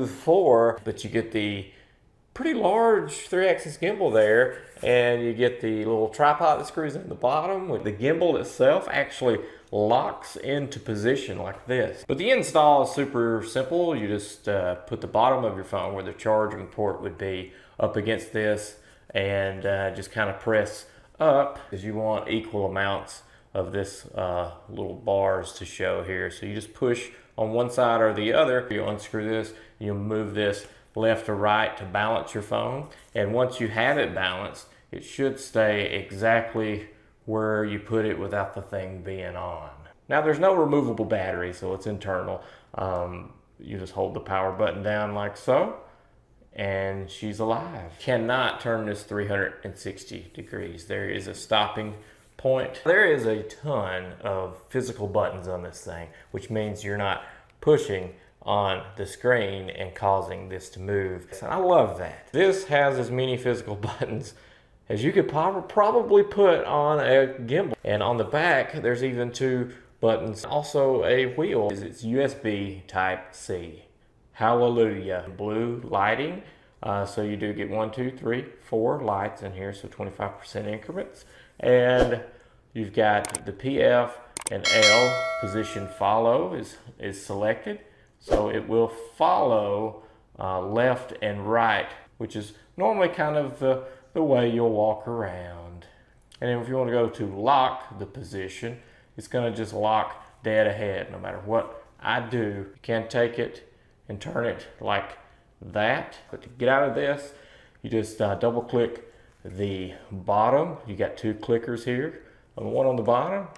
smooth floor, but you get the pretty large 3-axis gimbal there, and you get the little tripod that screws in the bottom. With the gimbal itself actually locks into position like this. But the install is super simple. You just put the bottom of your phone where the charging port would be up against this, and just kind of press up, because you want equal amounts of this little bars to show here. So you just push on one side or the other. You unscrew this, you move this left or right to balance your phone, and once you have it balanced, it should stay exactly where you put it without the thing being on. Now there's no removable battery, so it's internal. You just hold the power button down like so, and she's alive. Cannot turn this 360 degrees. There is a stopping point. There is a ton of physical buttons on this thing, which means you're not pushing on the screen and causing this to move. And I love that. This has as many physical buttons as you could probably put on a gimbal. And on the back, there's even 2 buttons. Also a wheel. It's USB type C. Hallelujah. Blue lighting. So you do get 1, 2, 3, 4 lights in here, so 25% increments. And you've got the PF and L position follow is selected. So it will follow left and right, which is normally kind of the way you'll walk around. And then if you want to go to lock the position, it's going to just lock dead ahead no matter what I do. You can take it and turn it like that. But to get out of this, you just double click the bottom. You got 2 clickers here. On the one on the bottom,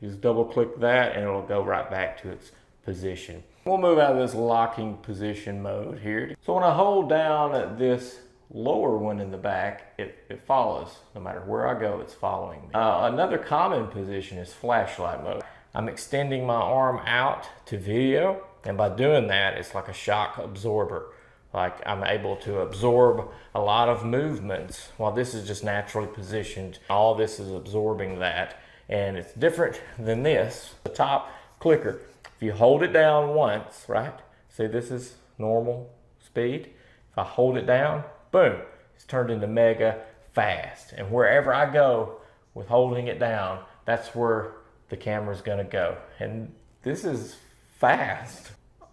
you just double click that and it'll go right back to its position. We'll move out of this locking position mode here. So when I hold down this lower one in the back, it follows. No matter where I go, it's following me. Another common position is flashlight mode. I'm extending my arm out to video, and by doing that, it's like a shock absorber. Like I'm able to absorb a lot of movements while this is just naturally positioned. All this is absorbing that, and it's different than this. The top clicker, if you hold it down once, right? See, this is normal speed. If I hold it down, boom, it's turned into mega fast. And wherever I go with holding it down, that's where the camera's gonna go. And this is fast.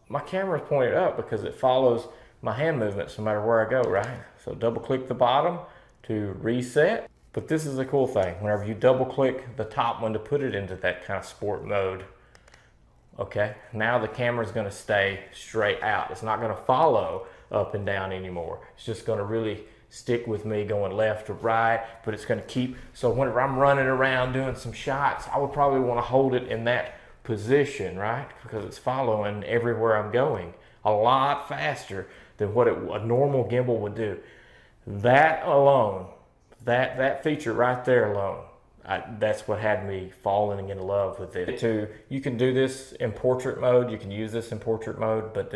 My camera's pointed up because it follows my hand movements no matter where I go, right? So double click the bottom to reset. But this is a cool thing. Whenever you double click the top one to put it into that kind of sport mode, okay, now the camera's gonna stay straight out. It's not gonna follow up and down anymore. It's just gonna really stick with me going left to right, but it's gonna keep, so whenever I'm running around doing some shots, I would probably wanna hold it in that position, right? Because it's following everywhere I'm going a lot faster than what a normal gimbal would do. That alone, that feature right there alone, that's what had me falling in love with it. You can do this in portrait mode. You can use this in portrait mode, but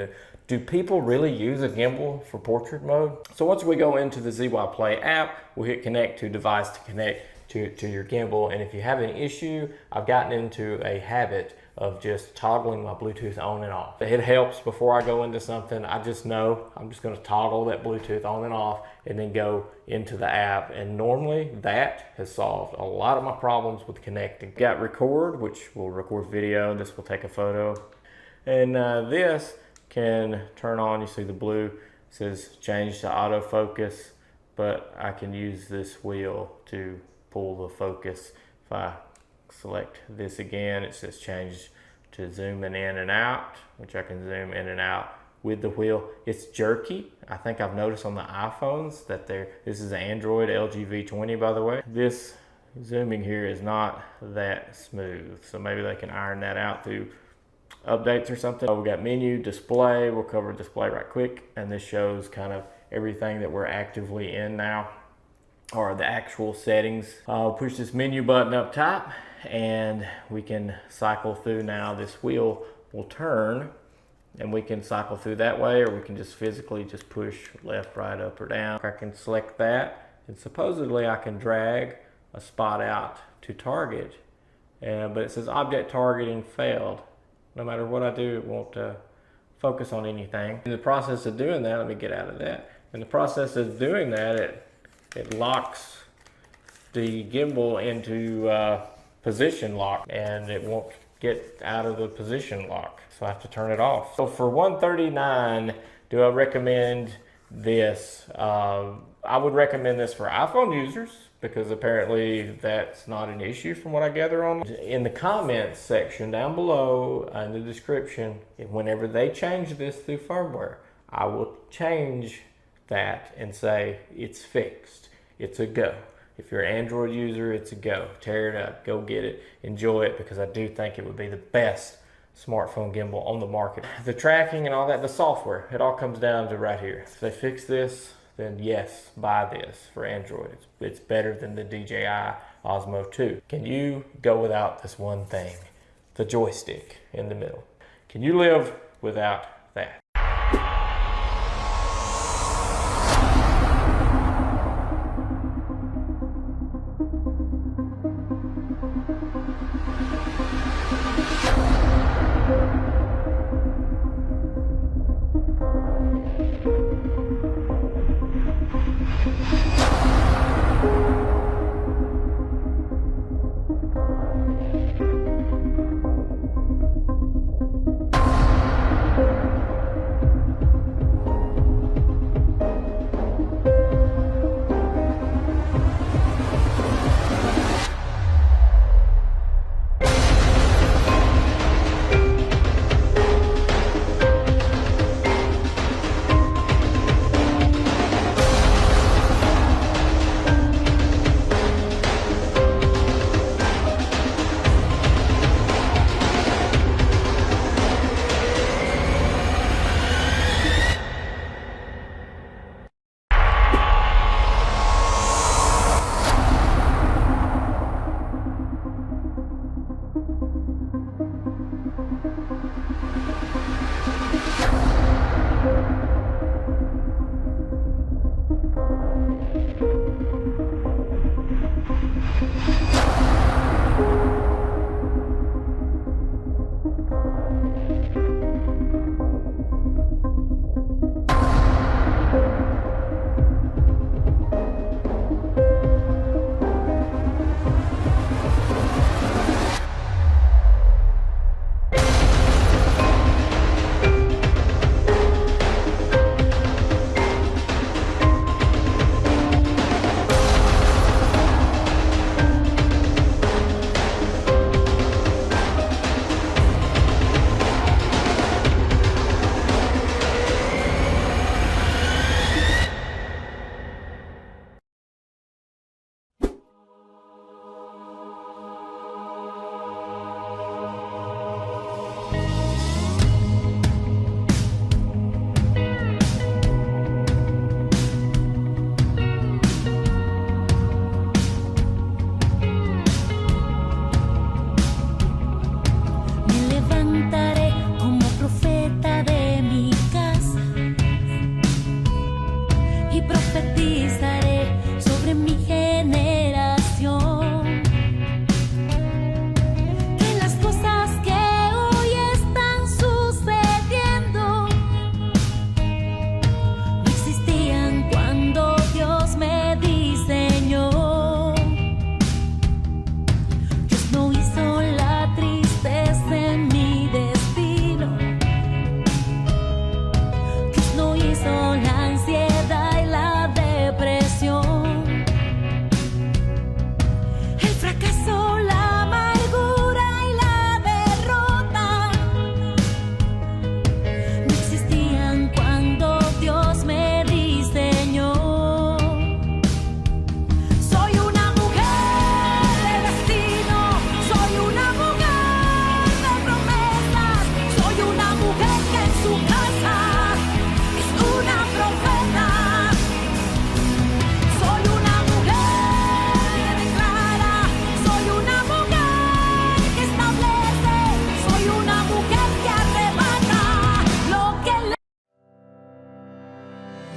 do people really use a gimbal for portrait mode? So once we go into the ZY Play app, we'll hit connect to device to connect to your gimbal. And if you have an issue, I've gotten into a habit of just toggling my Bluetooth on and off. It helps before I go into something. I just know I'm just gonna toggle that Bluetooth on and off and then go into the app. And normally that has solved a lot of my problems with connecting. Got record, which will record video. This will take a photo. And this can turn on, you see the blue, it says change to autofocus, but I can use this wheel to pull the focus. If I select this again, it says change to zooming in and out, which I can zoom in and out with the wheel. It's jerky. I think I've noticed on the iPhones that this is an Android LG V20, by the way. This zooming here is not that smooth, so maybe they can iron that out through updates or something. So we got menu, display. We'll cover display right quick, and this shows kind of everything that we're actively in now, or the actual settings. I'll push this menu button up top, and we can cycle through. Now this wheel will turn, and we can cycle through that way, or we can just physically just push left, right, up, or down. I can select that, and supposedly I can drag a spot out to target, but it says object targeting failed. No matter what I do, it won't focus on anything. In the process of doing that, let me get out of that. In the process of doing that, it locks the gimbal into position lock, and it won't get out of the position lock. So I have to turn it off. So for $139, do I recommend this? I would recommend this for iPhone users because apparently that's not an issue from what I gather on. In the comments section down below in the description, whenever they change this through firmware, I will change that and say it's fixed. It's a go. If you're an Android user, it's a go. Tear it up, go get it, enjoy it, because I do think it would be the best smartphone gimbal on the market. The tracking and all that, the software, it all comes down to right here. If they fix this, then yes, buy this for Android. It's better than the DJI Osmo 2. Can you go without this one thing? The joystick in the middle. Can you live without that?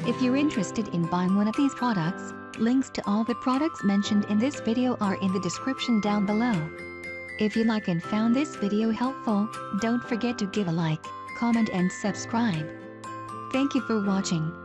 If you're interested in buying one of these products, links to all the products mentioned in this video are in the description down below. If you like and found this video helpful, don't forget to give a like, comment and subscribe. Thank you for watching.